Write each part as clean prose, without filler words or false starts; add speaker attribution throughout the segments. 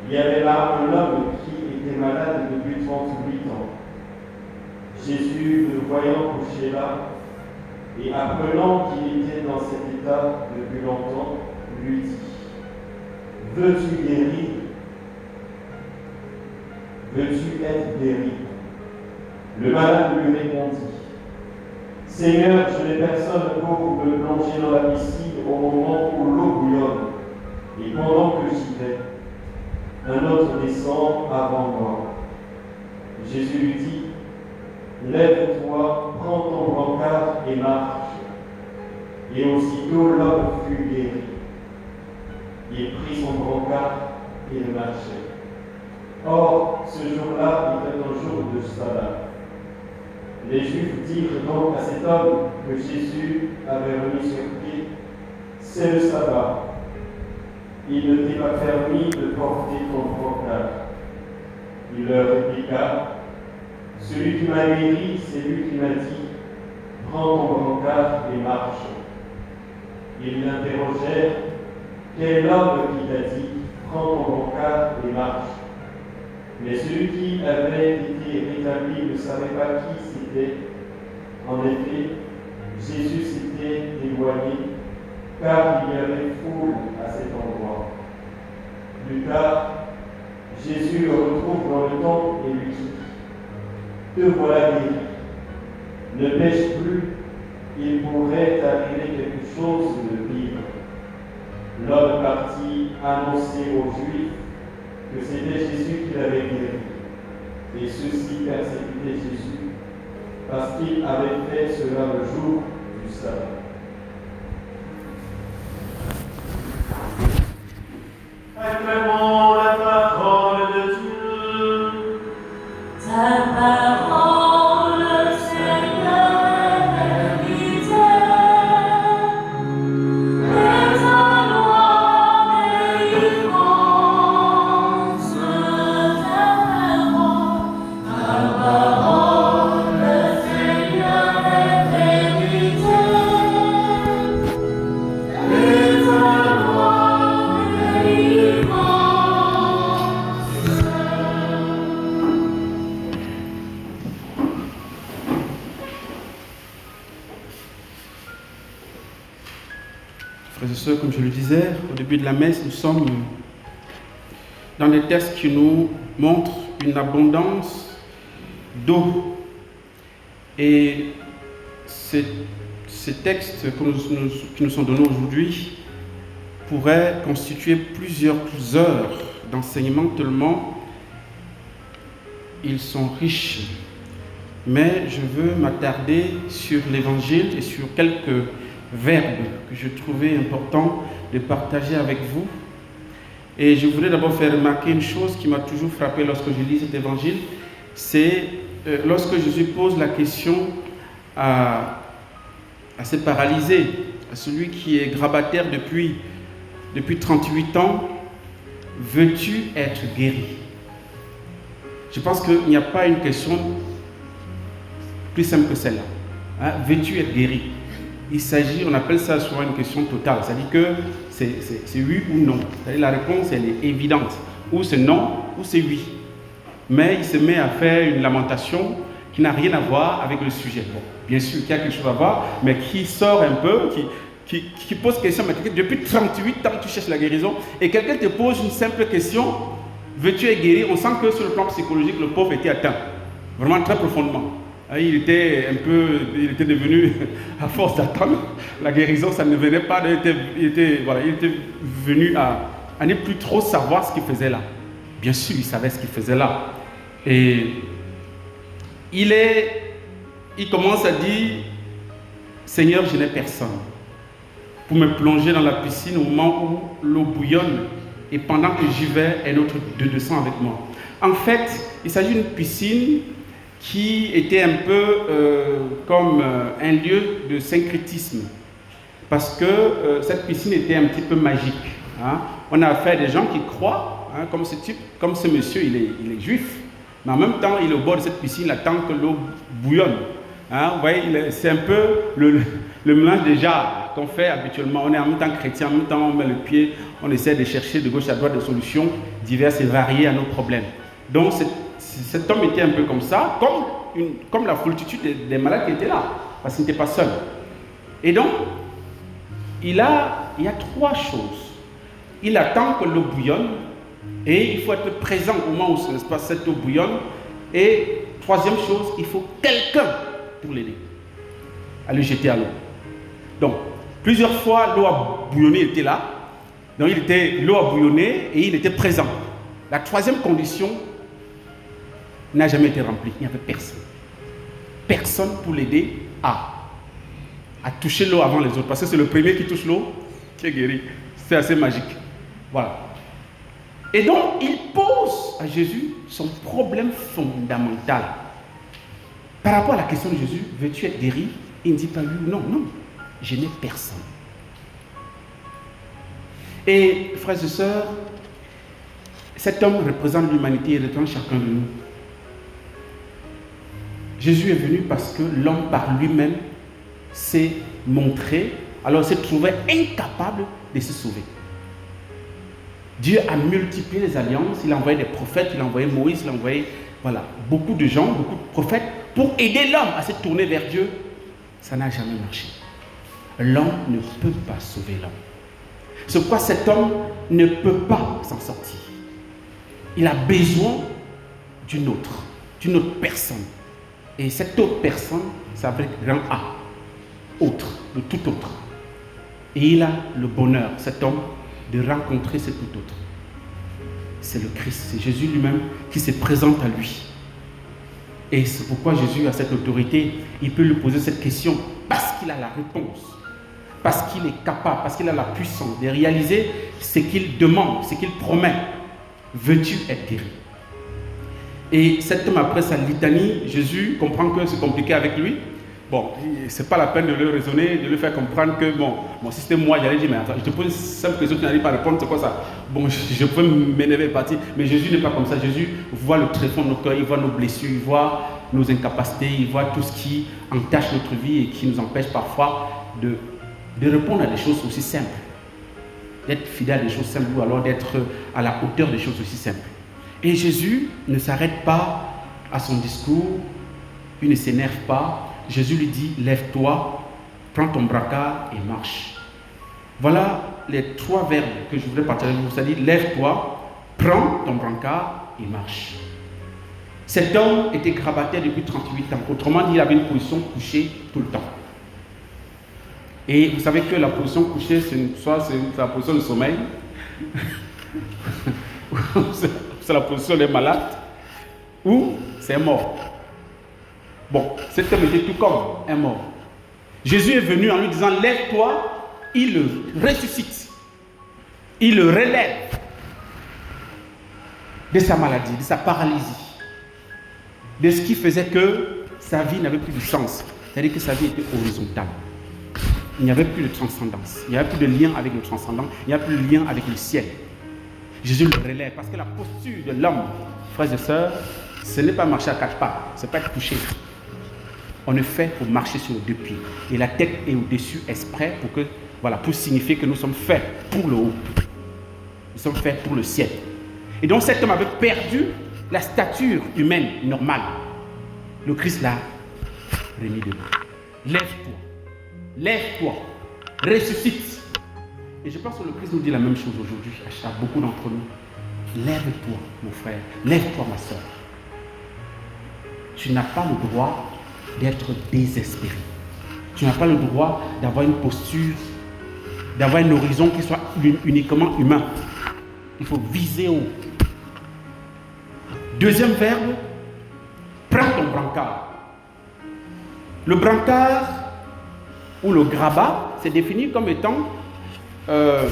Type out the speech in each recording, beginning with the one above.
Speaker 1: Il y avait là un homme qui était malade depuis 38 ans. Jésus, le voyant couché là, et apprenant qu'il était dans cet état depuis longtemps, lui dit: veux-tu guérir? Veux-tu être guéri? Le malade lui répondit: Seigneur, je n'ai personne pour me plonger dans la piscine au moment où l'eau bouillonne, et pendant que j'y vais, un autre descend avant moi. Jésus lui dit: lève-toi, prends ton brancard et marche. Et aussitôt l'homme fut guéri. Il prit son brancard et il marchait. Or, ce jour-là était un jour de sabbat. Les Juifs dirent donc à cet homme que Jésus avait remis sur pied: c'est le sabbat. Il ne t'est pas permis de porter ton brancard. Il leur répliqua: celui qui m'a guéri, c'est lui qui m'a dit: prends ton brancard et marche. Ils l'interrogèrent: quel homme qui t'a dit: prends ton brancard et marche? Mais celui qui avait été rétabli ne savait pas qui c'était. En effet, Jésus s'était éloigné, car il y avait foule à cet endroit. Plus tard, Jésus le retrouve dans le temple et lui dit: te voilà guéri. Ne pêche plus, il pourrait t'arriver quelque chose de pire. L'homme partit annoncer aux Juifs que c'était Jésus qui l'avait guéri. Et ceux-ci persécutaient Jésus parce qu'il avait fait cela le jour du sabbat. Acclamons la parole de Dieu.
Speaker 2: Ta parole, Seigneur, est vérité. Et ta loi est immense. Ta parole, Seigneur, est vérité. Et ta loi est immense.
Speaker 3: Frères et sœurs, comme je le disais au début de la messe, nous sommes dans des textes qui nous montrent une abondance d'eau. Et ces textes qui nous sont donnés aujourd'hui pourraient constituer plusieurs heures d'enseignement tellement ils sont riches. Mais je veux m'attarder sur l'évangile et sur quelques verbes que je trouvais important de partager avec vous. Et je voulais d'abord faire remarquer une chose qui m'a toujours frappé lorsque je lis cet évangile, c'est lorsque Jésus pose la question à ce paralysé, à celui qui est grabataire depuis 38 ans, veux-tu être guéri? Je pense qu'il n'y a pas une question plus simple que celle-là. Hein? Veux-tu être guéri? Il s'agit, on appelle ça souvent une question totale, c'est-à-dire que c'est oui ou non. C'est-à-dire la réponse, elle est évidente. Ou c'est non, ou c'est oui. Mais il se met à faire une lamentation qui n'a rien à voir avec le sujet. Bon, bien sûr qu'il y a quelque chose à voir, mais qui sort un peu, qui pose question. Mais depuis 38 ans, tu cherches la guérison, et quelqu'un te pose une simple question: veux-tu être guéri? On sent que sur le plan psychologique, le pauvre était atteint, vraiment très profondément. Il était devenu, à force d'attendre la guérison, ça ne venait pas, il était venu à ne plus trop savoir ce qu'il faisait là. Bien sûr, il savait ce qu'il faisait là. Et il commence à dire: Seigneur, je n'ai personne pour me plonger dans la piscine au moment où l'eau bouillonne, et pendant que j'y vais, un autre descend avec moi. En fait, il s'agit d'une piscine qui était un peu comme un lieu de syncrétisme, parce que cette piscine était un petit peu magique. Hein. On a affaire à des gens qui croient, hein, comme ce monsieur, il est juif, mais en même temps, il est au bord de cette piscine, il attend que l'eau bouillonne. Hein. Vous voyez, c'est un peu le mélange des genres. qu'on fait habituellement. On est en même temps chrétien, en même temps on met le pied, on essaie de chercher de gauche à droite des solutions diverses et variées à nos problèmes. Donc cet homme était un peu comme ça, comme la foultitude des malades qui étaient là, parce qu'il n'était pas seul. Et donc, il y a 3 choses. Il attend que l'eau bouillonne et il faut être présent au moment où cette eau bouillonne. Et 3e chose, il faut quelqu'un pour l'aider à le jeter à l'eau. Donc, plusieurs fois, l'eau a bouillonné, il était là. Donc, l'eau a bouillonné et il était présent. La 3e condition n'a jamais été remplie. Il n'y avait personne. Personne pour l'aider à toucher l'eau avant les autres. Parce que c'est le premier qui touche l'eau qui est guéri. C'est assez magique. Voilà. Et donc, il pose à Jésus son problème fondamental. Par rapport à la question de Jésus, veux-tu être guéri? Il ne dit pas oui ou non. Non, je n'ai personne. Et frères et sœurs, cet homme représente l'humanité et représente chacun de nous. Jésus est venu parce que l'homme par lui-même s'est montré, alors s'est trouvé incapable de se sauver. Dieu a multiplié les alliances, il a envoyé des prophètes, il a envoyé Moïse, il a envoyé beaucoup de gens, beaucoup de prophètes pour aider l'homme à se tourner vers Dieu. Ça n'a jamais marché. L'homme ne peut pas sauver l'homme. C'est pourquoi cet homme ne peut pas s'en sortir. Il a besoin d'une autre personne. Et cette autre personne, c'est avec grand A, autre, de tout autre. Et il a le bonheur, cet homme, de rencontrer cet tout autre. C'est le Christ, c'est Jésus lui-même qui se présente à lui. Et c'est pourquoi Jésus a cette autorité. Il peut lui poser cette question parce qu'il a la réponse, parce qu'il est capable, parce qu'il a la puissance de réaliser ce qu'il demande, ce qu'il promet. Veux-tu être guéri? Et cet homme, après sa litanie, Jésus comprend que c'est compliqué avec lui. Bon, c'est pas la peine de le raisonner, de lui faire comprendre que, bon si c'était moi, j'allais dire, mais attends, je te pose une simple question, tu n'arrives pas à répondre, c'est quoi ça? Bon, je peux m'énerver et partir, mais Jésus n'est pas comme ça. Jésus voit le tréfonds de nos cœurs, il voit nos blessures, il voit nos incapacités, il voit tout ce qui entache notre vie et qui nous empêche parfois de répondre à des choses aussi simples, d'être fidèle à des choses simples ou alors d'être à la hauteur des choses aussi simples. Et Jésus ne s'arrête pas à son discours, il ne s'énerve pas. Jésus lui dit, lève-toi, prends ton brancard et marche. Voilà les 3 verbes que je voudrais partager avec vous. C'est-à-dire, lève-toi, prends ton brancard et marche. Cet homme était grabataire depuis 38 ans. Autrement dit, il avait une position couchée tout le temps. Et vous savez que la position couchée, soit c'est la position de sommeil, c'est la position des malades, ou c'est mort. Bon, cet homme était tout comme un mort. Jésus est venu en lui disant, lève-toi, il le ressuscite. Il le relève de sa maladie, de sa paralysie, de ce qui faisait que sa vie n'avait plus de sens. C'est-à-dire que sa vie était horizontale. Il n'y avait plus de transcendance. Il n'y avait plus de lien avec le transcendant. Il n'y avait plus de lien avec le ciel. Jésus le relève parce que la posture de l'homme, frères et sœurs, ce n'est pas marcher à 4 pas, ce n'est pas être couché. On est fait pour marcher sur 2 pieds. Et la tête est au-dessus exprès pour signifier que nous sommes faits pour le haut. Nous sommes faits pour le ciel. Et donc cet homme avait perdu la stature humaine normale. Le Christ l'a remis debout. Lève-toi. Lève-toi. Ressuscite. Et je pense que le Christ nous dit la même chose aujourd'hui à beaucoup d'entre nous. Lève-toi, mon frère. Lève-toi, ma soeur. Tu n'as pas le droit d'être désespéré. Tu n'as pas le droit d'avoir une posture, d'avoir un horizon qui soit uniquement humain. Il faut viser haut. 2e verbe, prends ton brancard. Le brancard ou le grabat, c'est défini comme étant un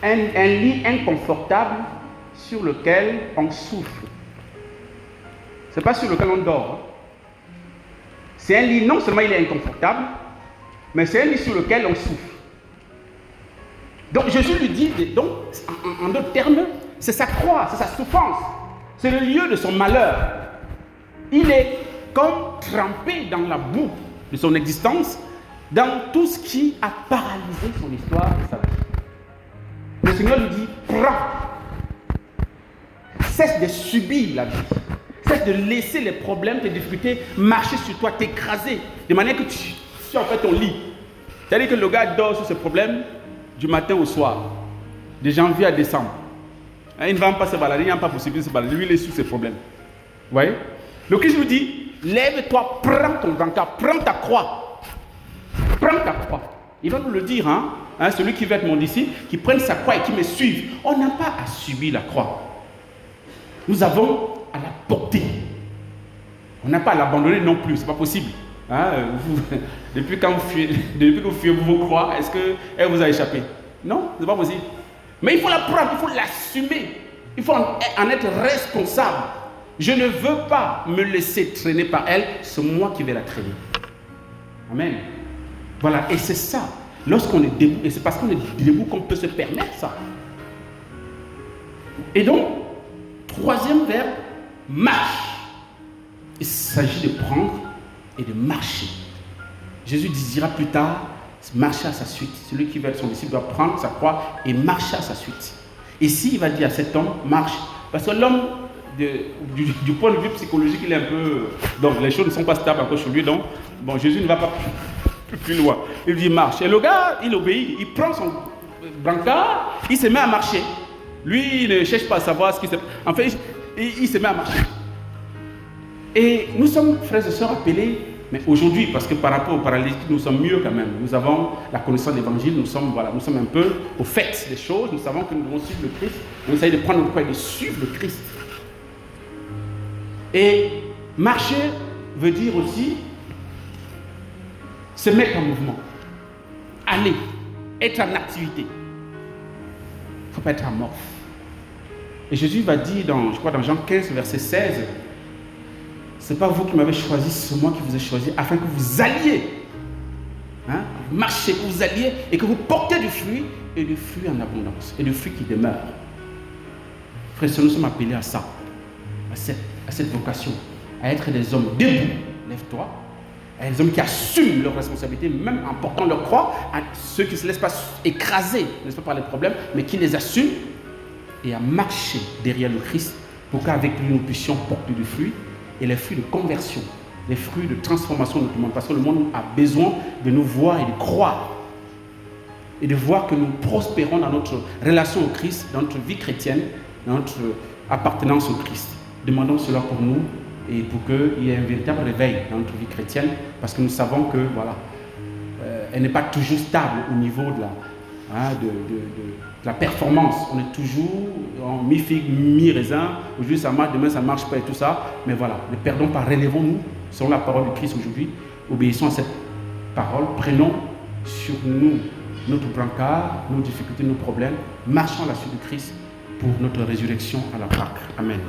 Speaker 3: lit inconfortable sur lequel on souffle. Ce n'est pas sur lequel on dort. C'est un lit, non seulement il est inconfortable, mais c'est un lit sur lequel on souffle. Donc Jésus lui dit, donc, en d'autres termes, c'est sa croix, c'est sa souffrance, c'est le lieu de son malheur. Il est comme trempé dans la boue de son existence dans tout ce qui a paralysé son histoire et sa vie. Le Seigneur lui dit, prends. Cesse de subir la vie. Cesse de laisser les problèmes, tes difficultés marcher sur toi, t'écraser. De manière que tu en fait ton lit. C'est-à-dire que le gars dort sur ses problèmes du matin au soir. De janvier à décembre. Il ne va pas se balader, il n'y a pas possibilité de se balader. Lui, il est sur ses problèmes. Vous voyez? Le Christ nous dit, lève-toi, prends ton brancard, prends ta croix. Prends ta croix. Il va nous le dire, celui qui veut être mon disciple, qui prenne sa croix et qui me suive. On n'a pas à subir la croix. Nous avons à la porter. On n'a pas à l'abandonner non plus, c'est pas possible. Depuis que vous fuyez vos croix, est-ce qu'elle vous a échappé? Non, c'est pas possible. Mais il faut la prendre, il faut l'assumer. Il faut en être responsable. Je ne veux pas me laisser traîner par elle, c'est moi qui vais la traîner. Amen. Voilà, et c'est ça. Lorsqu'on est debout, et c'est parce qu'on est debout qu'on peut se permettre ça. Et donc, troisième verbe, marche. Il s'agit de prendre et de marcher. Jésus dira plus tard, marcher à sa suite. Celui qui veut être son disciple doit prendre sa croix et marcher à sa suite. Ici, il va dire à cet homme, marche. Parce que l'homme, du point de vue psychologique, il est un peu... Donc, les choses ne sont pas stables encore chez lui. Donc, bon, Jésus ne va pas plus loin. Il dit, marche. Et le gars, il obéit. Il prend son brancard, il se met à marcher. Lui, il ne cherche pas à savoir ce qui se passe. En fait, il se met à marcher. Et nous sommes, frères et sœurs, appelés, mais aujourd'hui, parce que par rapport aux paralytiques, nous sommes mieux quand même. Nous avons la connaissance de l'évangile, nous sommes un peu au fait des choses. Nous savons que nous devons suivre le Christ. Nous essayons de prendre notre croix et de suivre le Christ. Et marcher veut dire aussi se mettre en mouvement, aller, être en activité. Il ne faut pas être amorphe. Et Jésus va dire, dans Jean 15, verset 16, ce n'est pas vous qui m'avez choisi, c'est moi qui vous ai choisi, afin que vous alliez, vous marchiez, que vous alliez, et que vous portez du fruit, et du fruit en abondance, et du fruit qui demeure. Frères et sœurs, nous sommes appelés à ça, à cette vocation, à être des hommes debout, lève-toi, à des hommes qui assument leurs responsabilités, même en portant leur croix, à ceux qui ne se laissent pas écraser, n'est-ce pas, par les problèmes, mais qui les assument, et à marcher derrière le Christ, pour qu'avec lui nous puissions porter du fruit, et les fruits de conversion, les fruits de transformation de notre monde, parce que le monde a besoin de nous voir et de croire, et de voir que nous prospérons dans notre relation au Christ, dans notre vie chrétienne, dans notre appartenance au Christ. Demandons cela pour nous, et pour qu'il y ait un véritable réveil dans notre vie chrétienne, parce que nous savons que, voilà, elle n'est pas toujours stable au niveau de la performance. On est toujours en mi-figue, mi-raisin. Aujourd'hui ça marche, demain ça ne marche pas et tout ça. Mais voilà, ne perdons pas, relevons-nous selon la parole de Christ aujourd'hui. Obéissons à cette parole. Prenons sur nous notre brancard, nos difficultés, nos problèmes. Marchons à la suite de Christ pour notre résurrection à la Pâque. Amen.